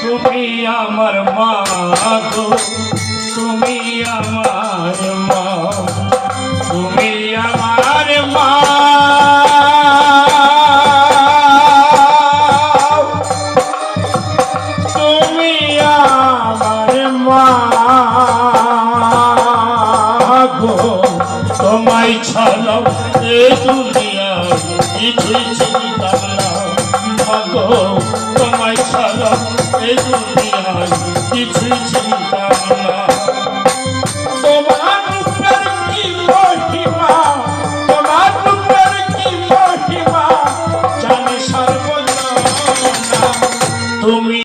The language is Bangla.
তুমি আমার মা গো, তুমি আমার মা, তুমি আমার মা, তুমি আমার মা গো। তোমায় ছাড়াও এ দুনিয়ায় কিছুই চিনতাম না গো, তোমায় ছাড়াও এ দুনিয়ায় কিছুই চিনতাম না।